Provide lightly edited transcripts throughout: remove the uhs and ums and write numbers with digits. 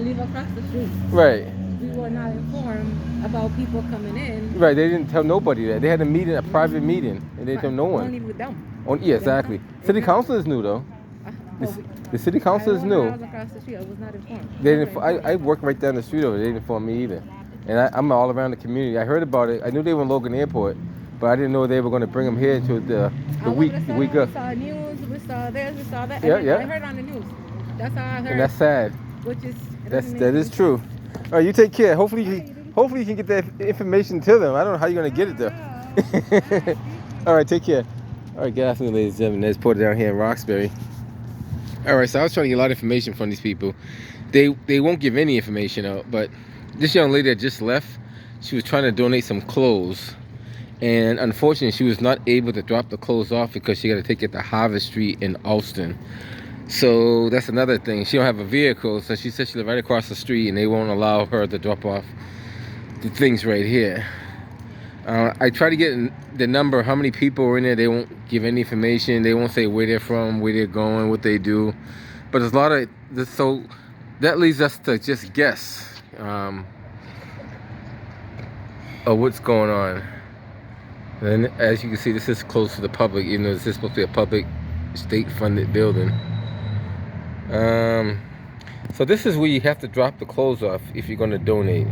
live across the street. Right. We were not informed about people coming in. Right. They didn't tell nobody that. They had a meeting, a private meeting, and they didn't tell no one. Only with them. Yeah, exactly. City council is new though. The city council is new. I was across the street. I was not informed. They didn't. I work right down the street over there. They didn't inform me either. And I'm all around the community. I heard about it. I knew they were in Logan Airport, but I didn't know they were going to bring them here to the week up. We saw news. We saw this. We saw that. Yeah, I heard on the news. That's how I heard. And that's sad. Which is that is true. All right, you take care. Hopefully you can get that information to them. I don't know how you're going to get it though. All right, take care. All right, good afternoon, ladies and gentlemen. There's Porter down here in Roxbury. All right, so I was trying to get a lot of information from these people. They won't give any information out, but this young lady that just left, she was trying to donate some clothes, and unfortunately she was not able to drop the clothes off because she got to take it to Harvard Street in Alston. So that's another thing. She don't have a vehicle, so she said she lives right across the street and they won't allow her to drop off the things right here. I try to get the number, how many people are in there. They won't give any information. They won't say where they're from, where they're going, what they do. But there's a lot of this, so that leads us to just guess of what's going on. And as you can see, this is close to the public, even though this is supposed to be a public state-funded building. So this is where you have to drop the clothes off if you're going to donate.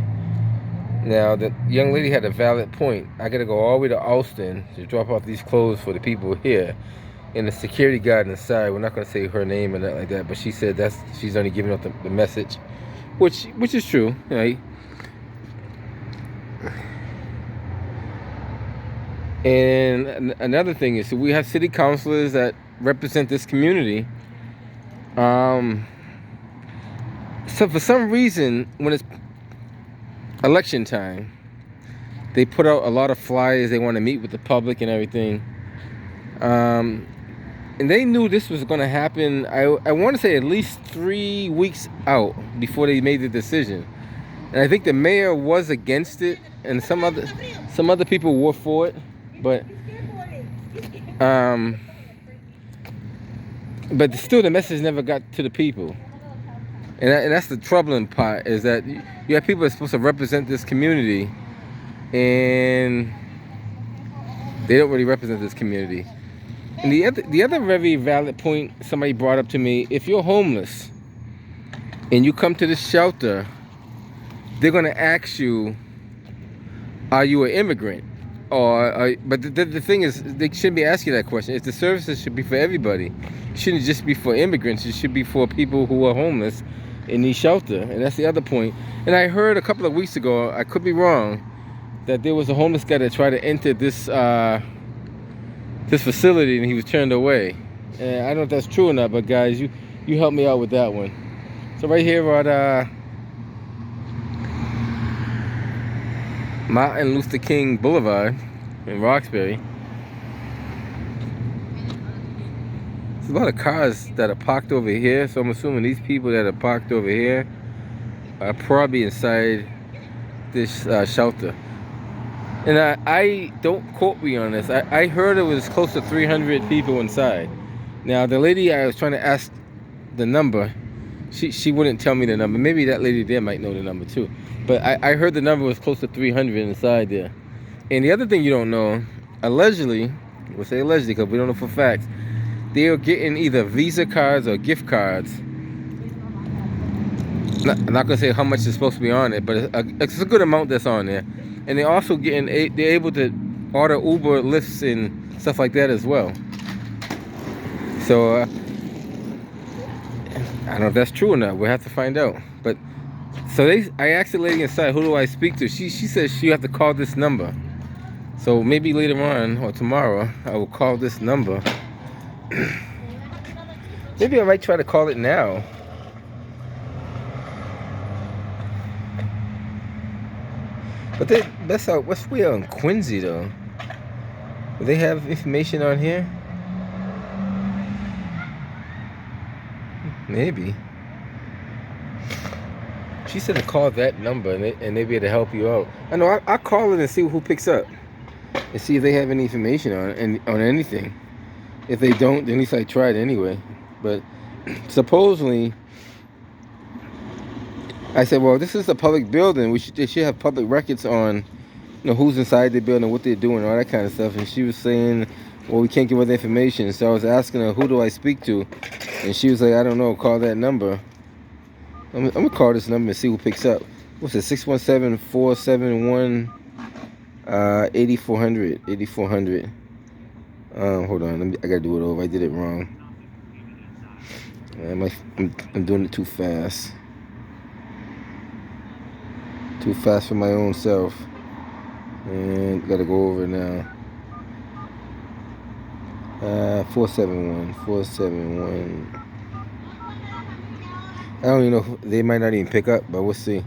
Now, the young lady had a valid point. I got to go all the way to Alston to drop off these clothes for the people here. And the security guard inside, we're not going to say her name or nothing like that, but she said she's only giving up the message, which is true, right? And another thing is, so we have city councilors that represent this community. So for some reason, when it's election time, they put out a lot of flyers. They want to meet with the public and everything. And they knew this was going to happen. I want to say at least 3 weeks out before they made the decision. And I think the mayor was against it, and some other people were for it. But still, the message never got to the people. And that's the troubling part, is that you have people that are supposed to represent this community, and they don't really represent this community. And the other very valid point somebody brought up to me, if you're homeless and you come to this shelter, they're going to ask you, are you an immigrant? But the thing is, they shouldn't be asking that question. If the services should be for everybody, it shouldn't just be for immigrants. It should be for people who are homeless in these shelter. And that's the other point. And I heard a couple of weeks ago, I could be wrong, that there was a homeless guy that tried to enter this facility and he was turned away. And I don't know if that's true or not, but guys, you help me out with that one. So right here at Martin Luther King Boulevard in Roxbury, there's a lot of cars that are parked over here, so I'm assuming these people that are parked over here are probably inside this shelter. And I don't quote me on this. I heard it was close to 300 people inside. Now the lady I was trying to ask the number, she wouldn't tell me the number. Maybe that lady there might know the number too. But I heard the number was close to 300 inside there. And the other thing you don't know, allegedly, we'll say allegedly because we don't know for facts, they are getting either Visa cards or gift cards. I'm not gonna say how much is supposed to be on it, but it's a good amount that's on there. And they're also they're able to order Uber lifts and stuff like that as well. So I don't know if that's true or not. We'll have to find out. But so I asked the lady inside, who do I speak to? She says she have to call this number. So maybe later on or tomorrow I will call this number. Maybe I might try to call it now. But that's out. What's way out in Quincy though? Do they have information on here? Maybe. She said to call that number and they'll be able to help you out. I know. I'll call it and see who picks up and see if they have any information on anything. If they don't, then at least I tried anyway. But supposedly, I said, well, this is a public building. They should have public records on, who's inside the building, what they're doing, all that kind of stuff. And she was saying, well, we can't give her the information. So I was asking her, who do I speak to? And she was like, I don't know, call that number. I'm going to call this number and see who picks up. What's it, 617-471-8400, 8400. Hold on, I got to do it over. I did it wrong. I'm doing it too fast. Too fast for my own self. And got to go over it now. 471. I don't even know if they might not even pick up, but we'll see.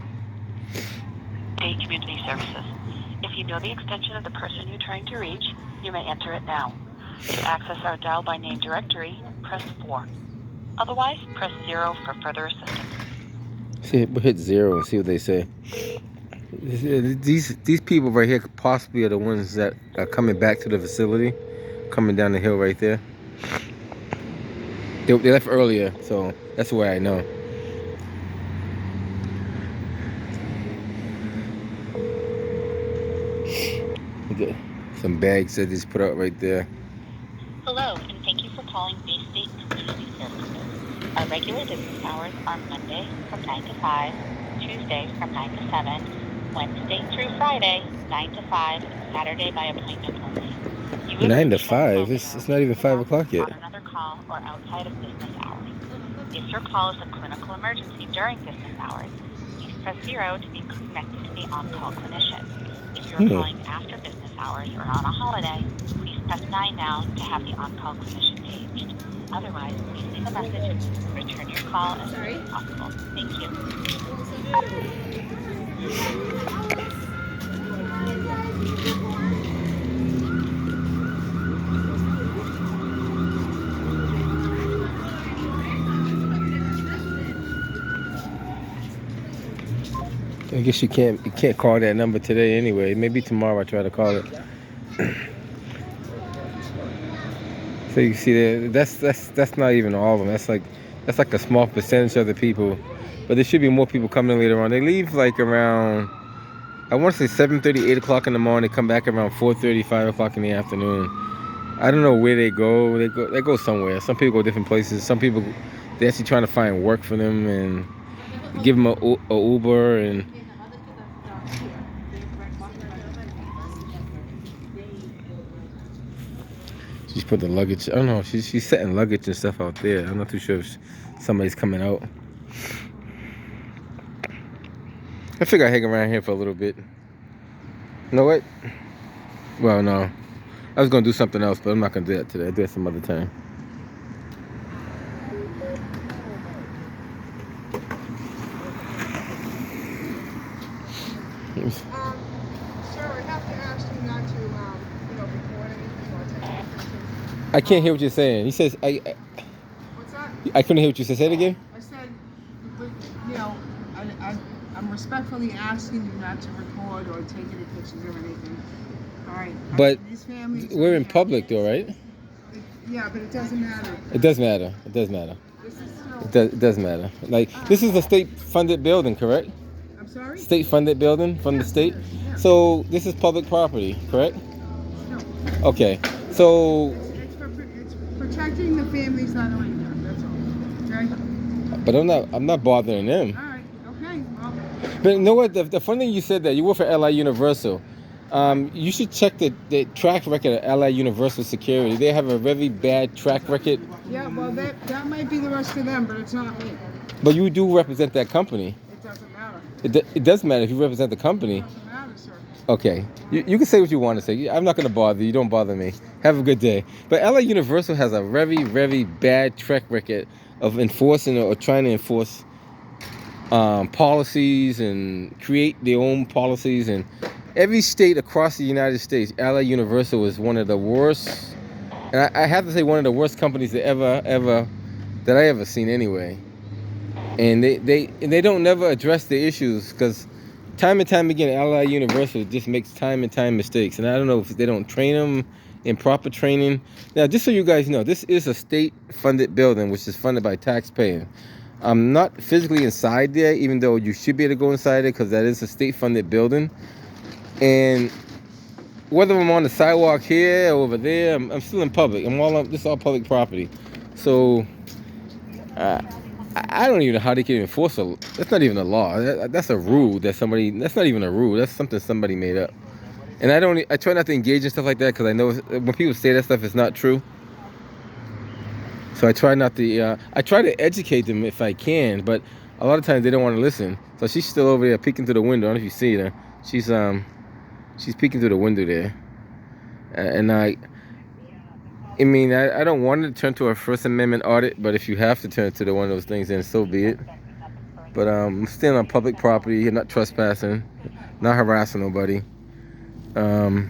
State Community Services. If you know the extension of the person you're trying to reach, you may enter it now. To access our dial by name directory, press 4. Otherwise, press 0 for further assistance. See, we'll hit 0 and see what they say. These people right here possibly are the ones that are coming back to the facility, coming down the hill right there. They left earlier, so that's the way I know. Some bags that just put out right there. Hello, and thank you for calling Bay State Community Services. Our regular business hours are Monday from 9 to 5, Tuesday from 9 to 7, Wednesday through Friday, 9 to 5, and Saturday by appointment only. 9 to 5? It's not even 5 o'clock yet. On another call or outside of business hours. If your call is a clinical emergency during business hours, please press 0 to be connected to the on-call clinician. If you're calling after business hours or on a holiday, please press 9 now to have the on-call clinician paged. Otherwise, please leave a message and return your call as soon as possible. Thank you. I guess you can't call that number today anyway. Maybe tomorrow I try to call it. So you see that's not even all of them. That's like a small percentage of the people. But there should be more people coming later on. They leave like around, I want to say 7:30, 8 o'clock in the morning. They come back around 4:30, 5 o'clock in the afternoon. I don't know where they go. They go somewhere. Some people go different places. Some people, they're actually trying to find work for them and give them a Uber and. She's put the luggage. I don't know. She's setting luggage and stuff out there. I'm not too sure if somebody's coming out. I figure I hang around here for a little bit. You know what? Well, no. I was gonna do something else, but I'm not gonna do that today. I'll do it some other time. Sir, I have to ask you not to, record anything or take anything. I can't hear what you're saying. He says, What's that? I couldn't hear what you said. Say it again. I said, I'm respectfully asking you not to record or take any pictures or anything. All right. But these families we're in public though, right? Yeah, but it doesn't matter. It does matter. It does matter. This is still, It does matter. Like, this is a state-funded building, correct? I'm sorry? State-funded building from the state? Yeah. So this is public property, correct? No. Okay. So, It's protecting the families that are in there. That's all. Okay? but I'm not bothering them. All right. Okay. Well, But you know what? The funny thing you said that you work for LI Universal. You should check the track record of LI Universal Security. They have a very bad track record. yeah, well, that might be the rest of them, but it's not me. But you do represent that company. It doesn't matter. It does matter if you represent the company. It doesn't matter, sir. Okay. You can say what you want to say. I'm not going to bother you. Don't bother me. Have a good day. But LA Universal has a very, very bad track record of enforcing or trying to enforce policies and create their own policies. And every state across the United States, LA Universal is one of the worst. And I have to say one of the worst companies that I ever seen anyway. And they don't never address the issues because time and time again, LI Universal just makes time and time mistakes. And I don't know if they don't train them in proper training. Now, just so you guys know, this is a state-funded building, which is funded by taxpayers. I'm not physically inside there, even though you should be able to go inside it because that is a state-funded building. And whether I'm on the sidewalk here or over there, I'm still in public. This is all public property. So I don't even know how they can enforce a. That's not even a law. That's a rule that somebody. That's not even a rule. That's something somebody made up. And I try not to engage in stuff like that because I know when people say that stuff, it's not true. So I try not to. I try to educate them if I can, but a lot of times they don't want to listen. So she's still over there peeking through the window. I don't know if you see her. She's peeking through the window there, and I mean, I don't want to turn to a First Amendment audit, but if you have to turn to one of those things, then so be it. But I'm staying on public property, not trespassing, not harassing nobody. No,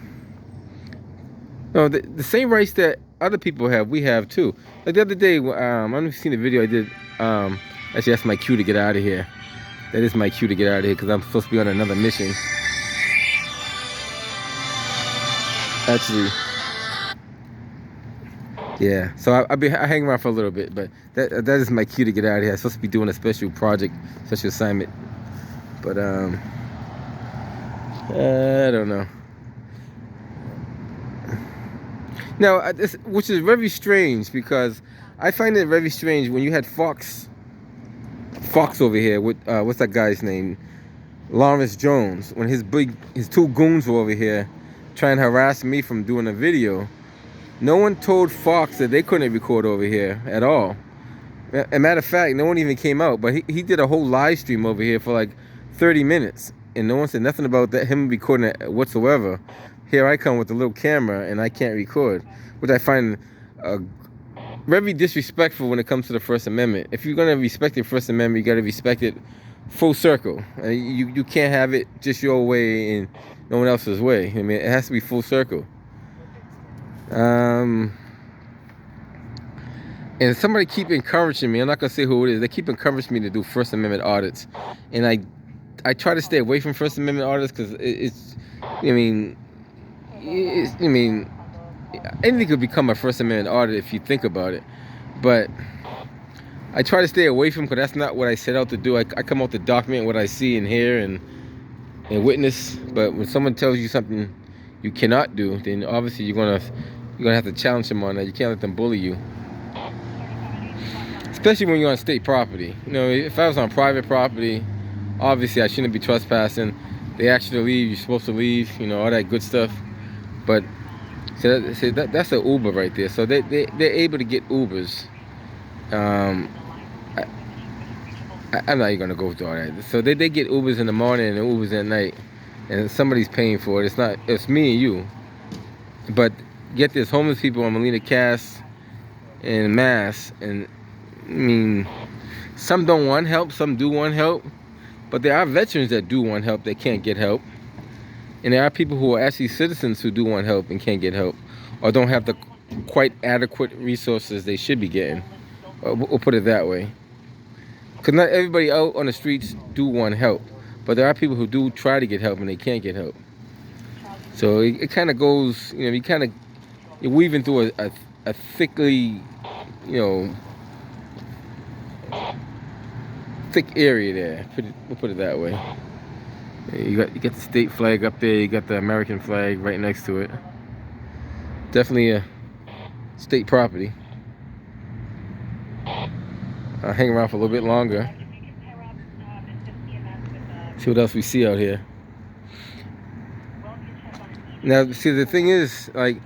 the same rights that other people have, we have too. Like the other day, I don't know if you've seen the video I did. Actually, that's my cue to get out of here. That is my cue to get out of here because I'm supposed to be on another mission. Actually, yeah. So I hang around for a little bit, but that is my cue to get out of here. I'm supposed to be doing a special project, special assignment. But I don't know. Now, which is very strange because I find it very strange when you had Fox over here with what's that guy's name, Lawrence Jones, when his two goons were over here trying to harass me from doing a video. No one told Fox that they couldn't record over here at all. As a matter of fact, no one even came out, but he did a whole live stream over here for like 30 minutes, and no one said nothing about that him recording it whatsoever. Here I come with a little camera and I can't record, which I find very disrespectful when it comes to the First Amendment. If you're gonna respect the First Amendment, you gotta respect it full circle. You can't have it just your way and no one else's way. I mean, it has to be full circle. And somebody keep encouraging me. I'm not gonna say who it is. They keep encouraging me to do First Amendment audits, and I try to stay away from First Amendment audits because anything could become a First Amendment audit if you think about it. But I try to stay away from because that's not what I set out to do. I come out to document what I see and hear and witness. But when someone tells you something you cannot do, then obviously you're gonna have to challenge them on that. You can't let them bully you, especially when you're on state property. You know, if I was on private property, obviously I shouldn't be trespassing. They ask you to leave, you're supposed to leave. You know, all that good stuff. But that's an Uber right there. So they're able to get Ubers. I'm not even gonna go through all that. So they get Ubers in the morning and Ubers at night, and somebody's paying for it. It's me and you. But get this, homeless people on Molina Cass and Mass, and I mean, some don't want help, some do want help, but there are veterans that do want help that can't get help. And there are people who are actually citizens who do want help and can't get help, or don't have the quite adequate resources they should be getting. We'll put it that way. Because not everybody out on the streets do want help, but there are people who do try to get help and they can't get help. So it kind of goes, you know, you're weaving through a thickly, you know, thick area there. We'll put it that way. You got the state flag up there. You got the American flag right next to it. Definitely a state property. I'll hang around for a little bit longer. See what else we see out here. Now, see, the thing is, like,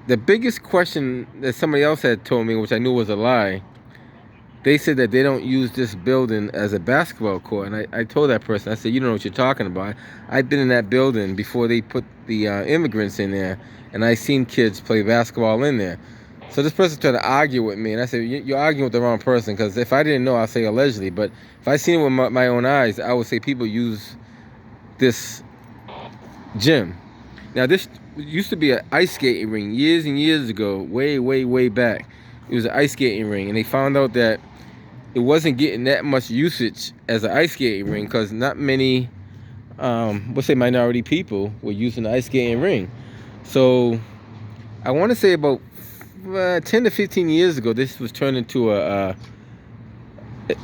the biggest question that somebody else had told me, which I knew was a lie, they said that they don't use this building as a basketball court. And I told that person, I said, you don't know what you're talking about. I've been in that building before they put the immigrants in there, and I seen kids play basketball in there. So this person tried to argue with me, and I said, you're arguing with the wrong person, because if I didn't know, I'll say allegedly. But if I seen it with my own eyes, I would say people use this gym. Now, this used to be an ice skating ring years and years ago, way, way, way back. It was an ice skating ring, and they found out that it wasn't getting that much usage as an ice skating ring because not many, minority people were using the ice skating ring. So I want to say about 10 to 15 years ago, this was turned into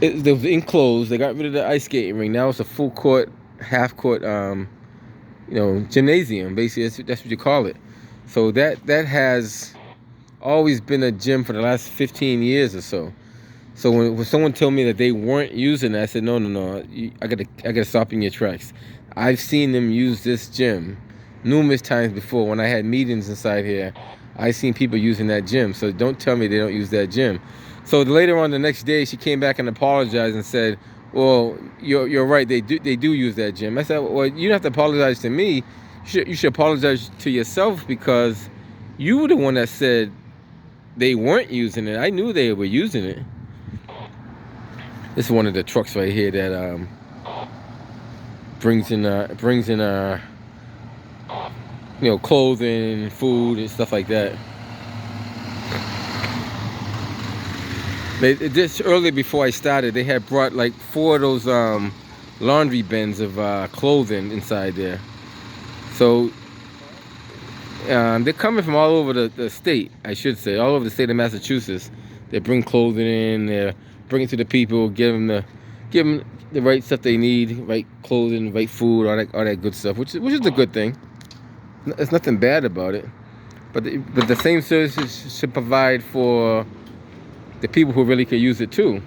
It was enclosed. They got rid of the ice skating ring. Now it's a full court, half court, gymnasium. Basically, that's what you call it. So that has always been a gym for the last 15 years or so. So when someone told me that they weren't using it, I said, no, I gotta stop in your tracks. I've seen them use this gym numerous times before. When I had meetings inside here, I seen people using that gym. So don't tell me they don't use that gym. So later on the next day, she came back and apologized and said, well, you're right, they do use that gym. I said, well, you don't have to apologize to me. You should apologize to yourself, because you were the one that said they weren't using it. I knew they were using it. This is one of the trucks right here that brings in clothing, food, and stuff like that. This earlier, before I started, they had brought like 4 of those laundry bins of clothing inside there. So they're coming from all over the state, I should say, all over the state of Massachusetts. They bring clothing in, they bring it to the people, give them the right stuff they need, right clothing, right food, all that good stuff, which is a good thing. There's nothing bad about it. But the same services should provide for the people who really could use it too.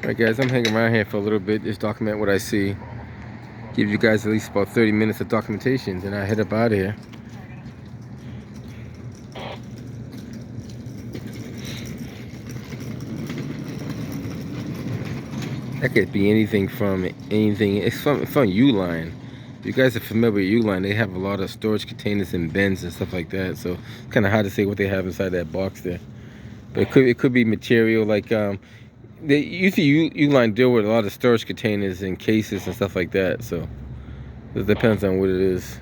Alright guys, I'm hanging around here for a little bit, just document what I see. Give you guys at least about 30 minutes of documentation, then I head up out of here. That could be anything from anything. It's from Uline. If you guys are familiar with Uline, they have a lot of storage containers and bins and stuff like that. So it's kind of hard to say what they have inside that box there. But it could be material like they usually Uline deal with a lot of storage containers and cases and stuff like that. So it depends on what it is.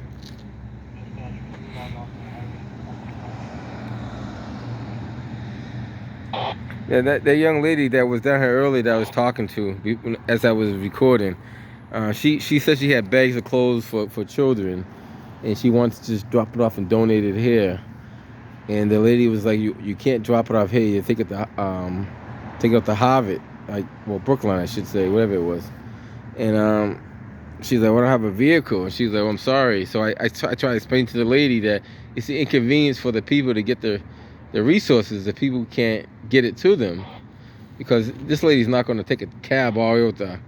Yeah, that young lady that was down here earlier that I was talking to as I was recording, she said she had bags of clothes for children, and she wants to just drop it off and donate it here. And the lady was like, you can't drop it off here. You take it to Harvard, Brookline, I should say, whatever it was. And she's like, well, I don't have a vehicle. And she's like, well, I'm sorry. So I try to explain to the lady that it's the inconvenience for the people to get the resources. The people can't get it to them, because this lady's not going to take a cab all the way up to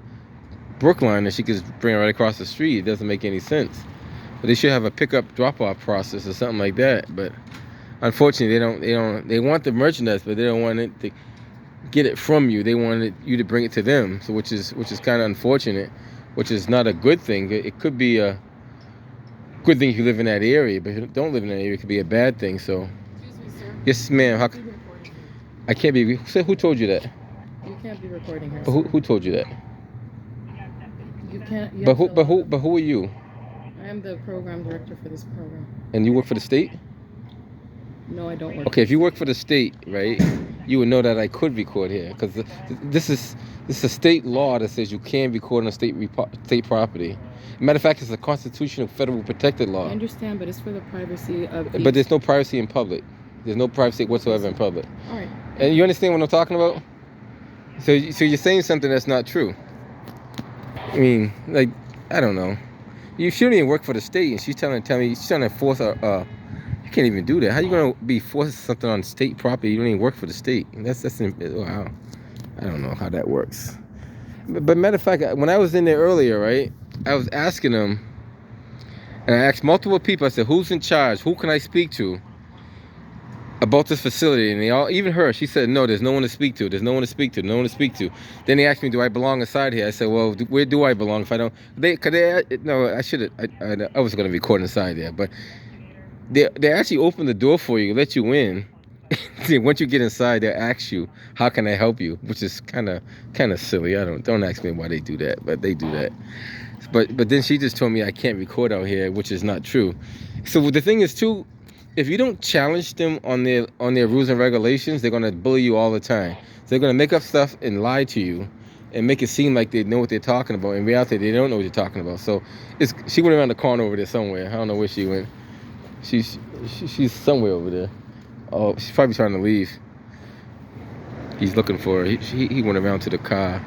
Brookline and she can bring it right across the street. It doesn't make any sense. But they should have a pickup drop-off process or something like that. But unfortunately, they want the merchandise, but they don't want it to get it from you. They want you to bring it to them. So which is kind of unfortunate, which is not a good thing. It could be a good thing if you live in that area, but if you don't live in that area, it could be a bad thing. So Excuse me, sir. yes, ma'am. I can't be. Who told you that? You can't be recording here. But who told you that? You can't. You But have who are you? I am the program director for this program. And you work for the state? No, I don't work. Okay, if you work for the state, right, you would know that I could record here, because this is a state law that says you can record on state property. Matter of fact, it's a constitutional federal protected law. I understand, but it's for the privacy of. But there's no privacy in public. There's no privacy whatsoever in public. All right. And you understand what I'm talking about? So you're saying something that's not true. I mean, like, I don't know. You shouldn't even work for the state, and she's trying to enforce you can't even do that. How you gonna be forcing something on state property? You don't even work for the state. That's wow. I don't know how that works. But matter of fact, when I was in there earlier, right, I was asking them, and I asked multiple people. I said, "Who's in charge? Who can I speak to about this facility?" And they all, even her, she said, "No, there's no one to speak to. There's no one to speak to. No one to speak to." Then they asked me, "Do I belong inside here?" I said, "Well, where do I belong if I don't?" No, I should have. I was going to record inside there, but they actually open the door for you, let you in, once you get inside, they'll ask you, "How can I help you?" Which is kind of silly. Don't ask me why they do that, but they do that. But then she just told me I can't record out here, which is not true. So the thing is too, if you don't challenge them on their rules and regulations, they're gonna bully you all the time. So they're gonna make up stuff and lie to you, and make it seem like they know what they're talking about. In reality, they don't know what you're talking about. So she went around the corner over there somewhere. I don't know where she went. She's somewhere over there. Oh, she's probably trying to leave. He's looking for her. He went around to the car.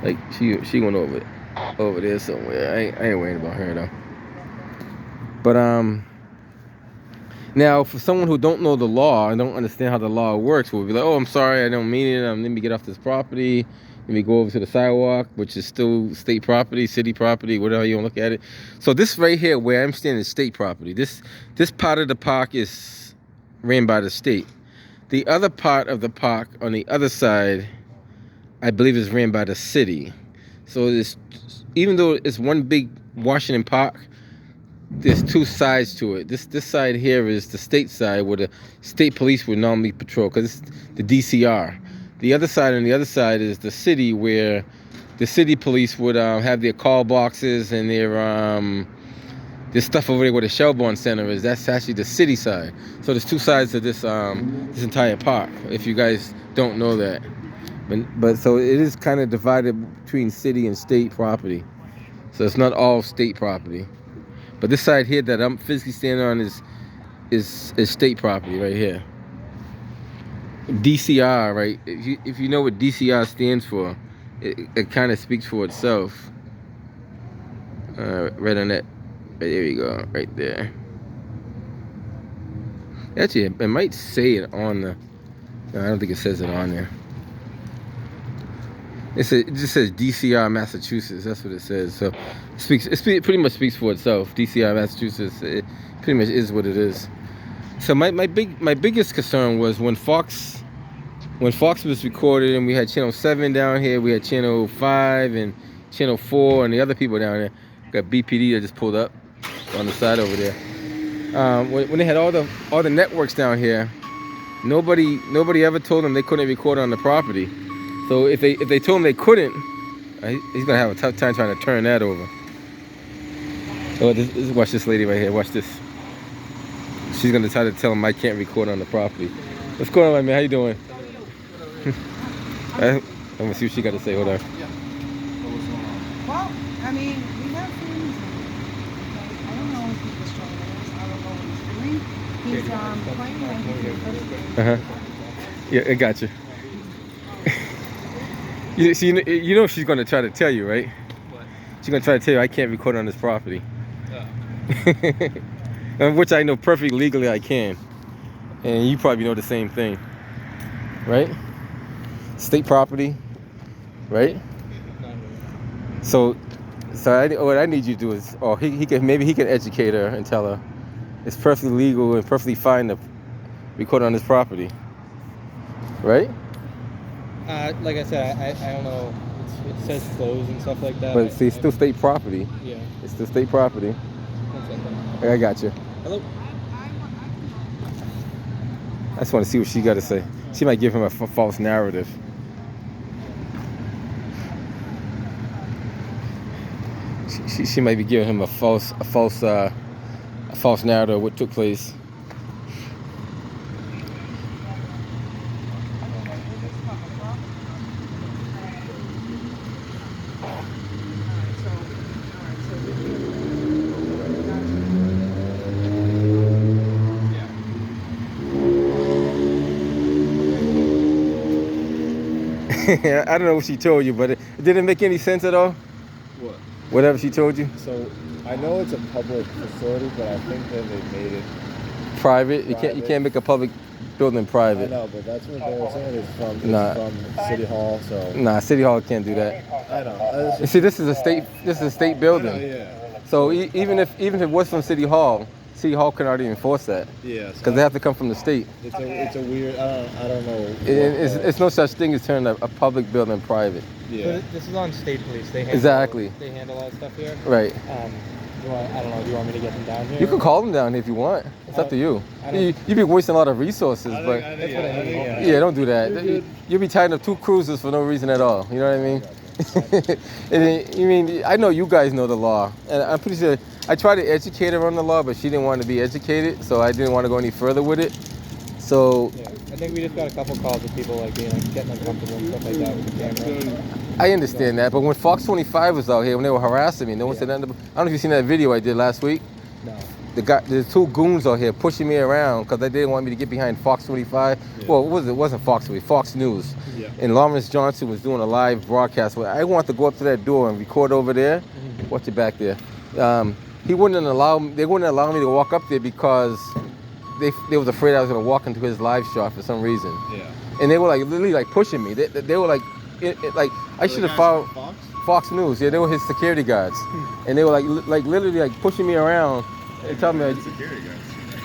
Like she went over there somewhere. I ain't worrying about her though. But now for someone who don't know the law and don't understand how the law works, will be like, "Oh, I'm sorry, I don't mean it. Let me get off this property. Let me go over to the sidewalk," which is still state property, city property, whatever you want to look at it. So this right here, where I'm standing, is state property. This part of the park is ran by the state. The other part of the park on the other side, I believe, is ran by the city. So even though it's one big Washington Park, there's two sides to it. This side here is the state side, where the state police would normally patrol, because it's the DCR. The other side, on the other side, is the city, where the city police would have their call boxes and their stuff over there where the Shelbourne Center is. That's actually the city side. So there's two sides to this entire park, if you guys don't know that. But so it is kind of divided between city and state property. So it's not all state property. But this side here that I'm physically standing on is state property right here. DCR, right? If you know what DCR stands for, it kind of speaks for itself. Right on that. Right, there you go, right there. Actually, it might say it on the. No, I don't think it says it on there. It just says DCR Massachusetts. That's what it says. So it pretty much speaks for itself. DCR Massachusetts. It pretty much is what it is. So my biggest concern was when Fox was recorded, and we had channel 7 down here, we had channel 5 and channel 4, and the other people down there. Got BPD that just pulled up on the side over there. When they had all the networks down here, nobody ever told them they couldn't record on the property. So if they told him they couldn't, he's gonna have a tough time trying to turn that over. Oh, watch this lady right here. Watch this. She's gonna try to tell him I can't record on the property. What's going on, my man? How you doing? I'm gonna see what she got to say. Hold on. Well, I mean, we have things. I don't know if he's destroying it. I don't know what he's doing. He's claiming that he's Yeah, I got you. You know she's gonna try to tell you, right? What? She's gonna try to tell you I can't record on this property. Which I know perfectly legally I can. And you probably know the same thing. Right? State property. Right? So what I need you to do is, maybe he can educate her and tell her it's perfectly legal and perfectly fine to record on this property. Right? Like I said, I don't know. It says closed and stuff like that. But see, it's still state property. Yeah. It's still state property. One second. I got you. Hello? I just want to see what she got to say. She might give him a false narrative. She might be giving him a false narrative of what took place. I don't know what she told you, but it didn't make any sense at all. What? Whatever she told you. So I know it's a public facility, but I think that they made it Private. You can't make a public building private. I know, but that's what they were saying. It's from City Hall, so. Nah, City Hall can't do that. I know. You see, this is a state building. I know, yeah. So even if it was from City Hall could not even enforce that. Yeah. Because they have to come from the state. It's a weird. I don't know. It's no such thing as turning a public building private. Yeah. But this is on state police. They handle, Exactly. They handle all that stuff here. Right. I don't know. Do you want me to get them down here? You can call them down here if you want. It's up to you. You'd be wasting a lot of resources, but That's what I mean. yeah, don't do that. You'll be tying up 2 cruisers for no reason at all. You know what I mean? And then, you mean, I know you guys know the law, and I'm pretty sure I tried to educate her on the law, but she didn't want to be educated, so I didn't want to go any further with it. So Yeah, I think we just got a couple calls of people like being like getting uncomfortable and stuff like that with the camera. I understand that, but when Fox 25 was out here, when they were harassing me, no one said nothing. I don't know if you've seen that video I did last week. No. There's 2 goons out here pushing me around because they didn't want me to get behind Fox 25. Yeah. Well, it wasn't Fox 25, Fox News. Yeah. And Lawrence Johnson was doing a live broadcast. Where I wanted to go up to that door and record over there. Mm-hmm. Watch it back there. They wouldn't allow me to walk up there because they was afraid I was going to walk into his live shot for some reason. Yeah. And they were like literally like pushing me. They were like, like I should have followed Fox News. Yeah, they were his security guards, and they were like literally like pushing me around. They tell me like, security guards.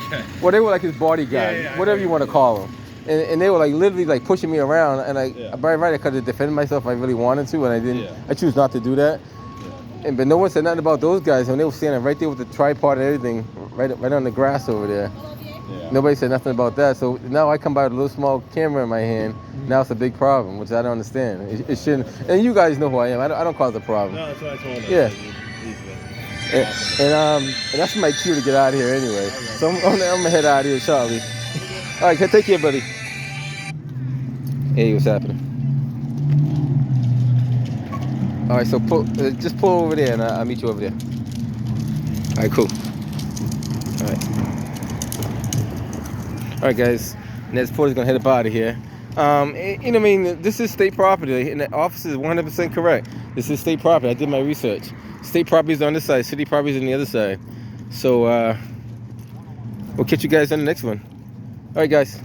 Okay. Well, they were like his bodyguard, whatever you want to call them. And they were like literally like pushing me around, and by right I could have defended myself if I really wanted to, and I didn't. Yeah. I choose not to do that. Yeah. But no one said nothing about those guys, and they were standing right there with the tripod and everything, right on the grass over there. Yeah. Nobody said nothing about that. So now I come by with a little small camera in my hand. Now it's a big problem, which I don't understand. It shouldn't. And you guys know who I am. I don't cause a problem. No, that's what I told him. Yeah. And that's my cue to get out of here anyway. Okay. So I'm gonna head out of here shortly. All right, take care, buddy. Hey, what's happening? All right, so just pull over there, and I'll meet you over there. All right, cool. All right, guys. Ned's Porter's gonna head up out of here. You know, I mean, this is state property, and the office is 100% correct. This is state property. I did my research. State property is on this side. City property is on the other side. So we'll catch you guys on the next one. All right, guys.